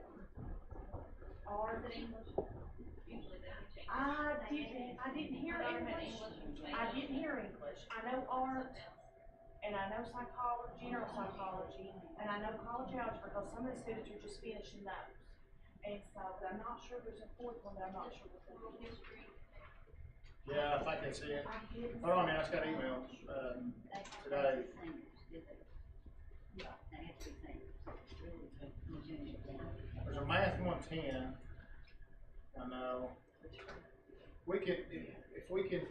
Art. Is it English? Usually they change. I didn't hear English. I didn't hear English. I know art, and I know psychology, general psychology, and I know college algebra, because some of the students are just finishing those. And so, but I'm not sure there's a 4th one, but I'm not sure what that is. Yeah, I think that's it. Hold on, man, I just got emails, today. There's a math 110. I know. We could, if we can,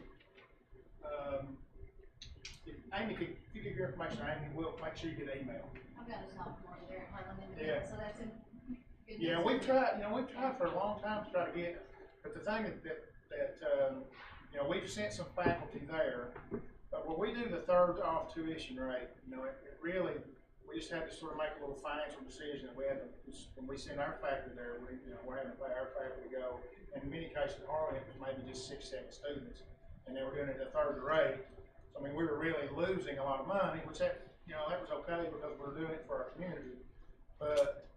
if Amy could, if you give your information, Amy, we'll make sure you get an email. I've got a sophomore there at Harlan, Yeah. so that's in. Yeah, we've tried for a long time to try to get, but the thing that we've sent some faculty there, but when we do the third off tuition rate, it really, we just had to sort of make a little financial decision that we had to, when we send our faculty there, we're having to pay our faculty to go. And in many cases, Harlan, it was maybe just 6-7 students, and they were doing it at a third rate. So I mean, we were really losing a lot of money, which that was okay because we were doing it for our community. But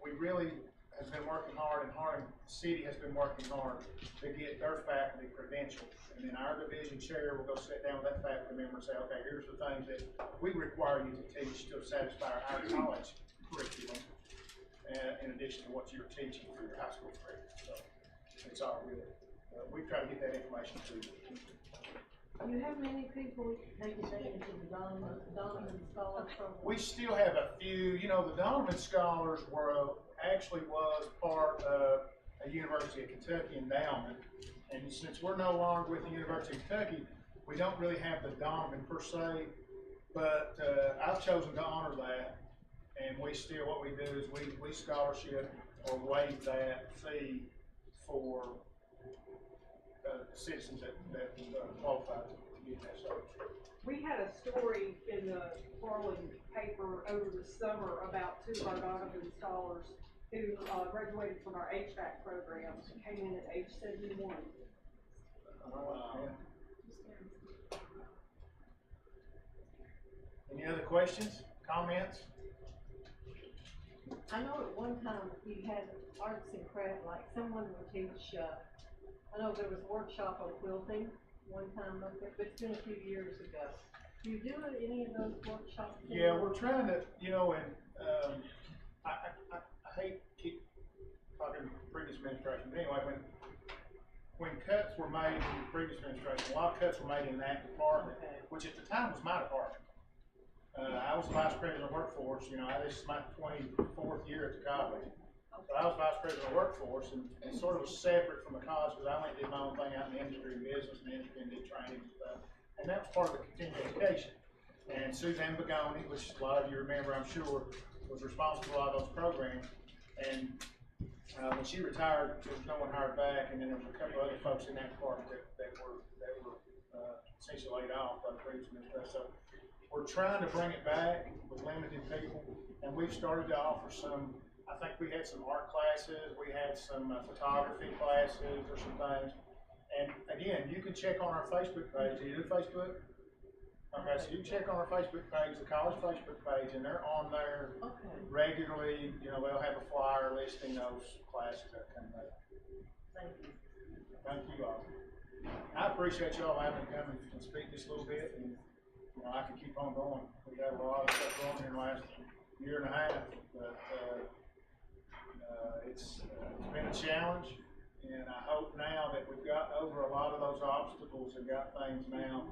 we really have been working hard, and Harlan City has been working hard to get their faculty credentialed. And then our division chair will go sit down with that faculty member and say, okay, here's the things that we require you to teach to satisfy our college curriculum, in addition to what you're teaching for your high school curriculum. So it's all good. We try to get that information to you. Do you have many people taking advantage of the Donovan Scholar program? We still have a few. The Donovan Scholars actually was part of a University of Kentucky endowment. And since we're no longer with the University of Kentucky, we don't really have the Donovan per se, but I've chosen to honor that. And what we do is we scholarship or waive that fee for citizens that qualify to get that scholarship. We had a story in the Harlan paper over the summer about 2 of our Donovan scholars who graduated from our HVAC programs and came in at age 71. Any other questions, comments? I know at one time you had arts and craft, like someone would teach, I know there was a workshop on quilting one time, but it's been a few years ago. Do you do any of those workshops? Yeah, we're trying to, and I hate to keep talking previous administration, but anyway, when cuts were made in the previous administration, a lot of cuts were made in that department, which at the time was my department. I was the vice president of workforce. This is my 24th year at the college. So I was vice president of workforce, and sort of was separate from the college because I went and did my own thing out in the industry and business and industry and did training and stuff. And that was part of the continuing education. And Suzanne Begoni, which a lot of you remember, I'm sure, was responsible for a lot of those programs. And when she retired, there was no one hired back, and then there was a couple other folks in that department that were essentially laid off by the previous administration. So we're trying to bring it back with limited people, and we've started to offer some. I think we had some art classes, we had some photography classes or some things. And again, you can check on our Facebook page. Do you do Facebook? Okay, so you check on our Facebook page, the college Facebook page, and they're on there regularly. You know, they'll have a flyer listing those classes that come up. Thank you. Thank you all. I appreciate y'all having me come and speak just a little bit, and you know, I can keep on going. We got a lot of stuff going here in the last year and a half, but it's been a challenge, and I hope now that we've got over a lot of those obstacles and got things now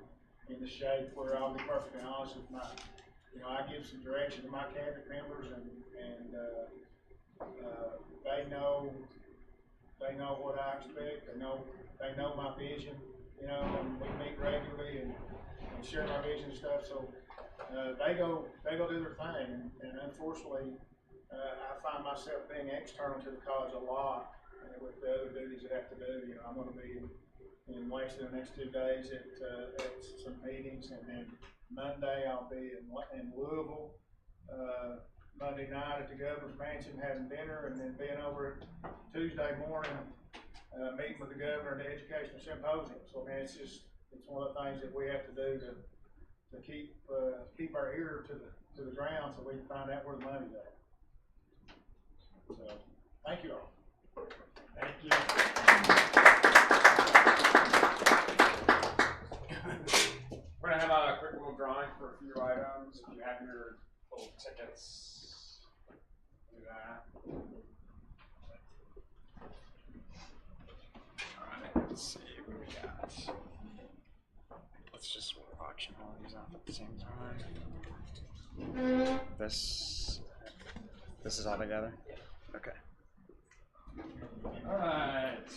in the shape where I'll be perfectly honest with my, you know, I give some direction to my cabinet members, and they know what I expect. They know my vision, you know, and we meet regularly and share my vision and stuff. So they go do their thing, and unfortunately, I find myself being external to the college a lot with the other duties that I have to do. You know, I'm going to be in Langston the next 2 days at some meetings, and then Monday I'll be in Louisville. Monday night at the governor's mansion having dinner, and then being over Tuesday morning meeting with the governor at the educational symposium. So I mean, it's one of the things that we have to do to keep our ear to the ground so we can find out where the money's at. So thank you all. Thank you. We're gonna have a quick little drawing for a few items. If you have your little tickets, do that. Alright, let's see what we got. Let's just auction all these off at the same time. This is all together? Okay. Alright.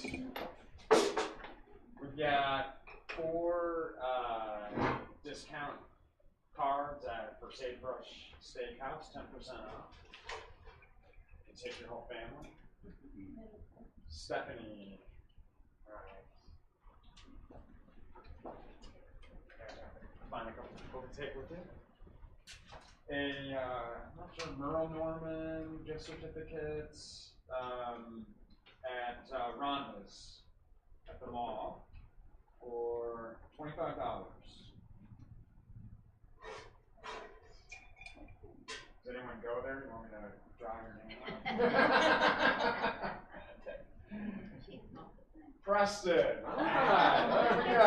We've got 4 discount cards for Sagebrush Steakhouse, 10% off. You can take your whole family. Stephanie. Alright. Find a couple people to take with you. I'm not sure, Merle Norman gift certificates at Rhonda's at the mall for $25. Does anyone go there? You want me to draw your name out? Preston. Alright, there we go.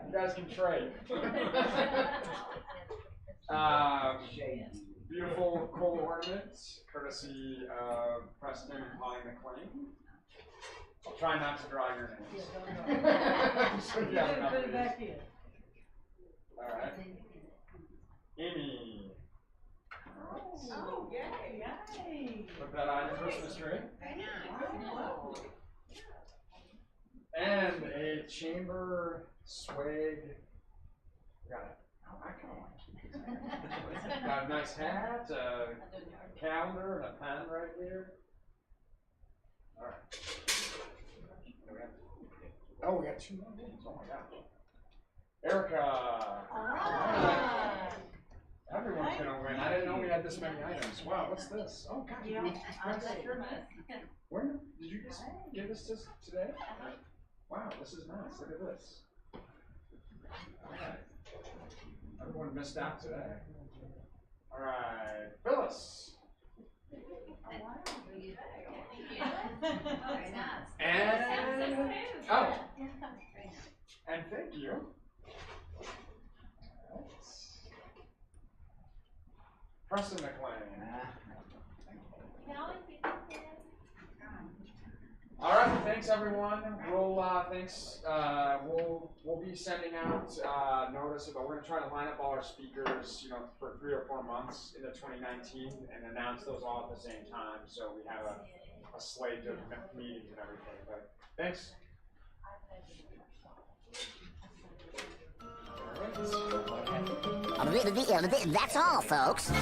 You guys can trade. Beautiful coal ornaments, courtesy of Preston and Polly McLean. I'll try not to draw your names. So you have enough Put of it back in. Alright. Amy. Oh, yay, yay. Put that on your Christmas tree. Wow. And a chamber swag. Got it. Oh, I kind of like it. Got a nice hat, a calendar, and a pen right here. All right. Oh, we got 2 more names. Oh my gosh. Erica. All right. Everyone's gonna win. I didn't know we had this many items. Wow, what's this? Oh gosh. Yeah, When did you just give this to us today? Wow, this is nice. Look at this. All right. Everyone missed out today. All right, Phyllis. Very nice. And oh, and thank you. All right. Preston McLean. All right, thanks everyone. We'll be sending out notice, but we're gonna try to line up all our speakers, you know, for 3 or 4 months into 2019 and announce those all at the same time, so we have a slate of meetings and everything. But thanks. I'm That's all, folks.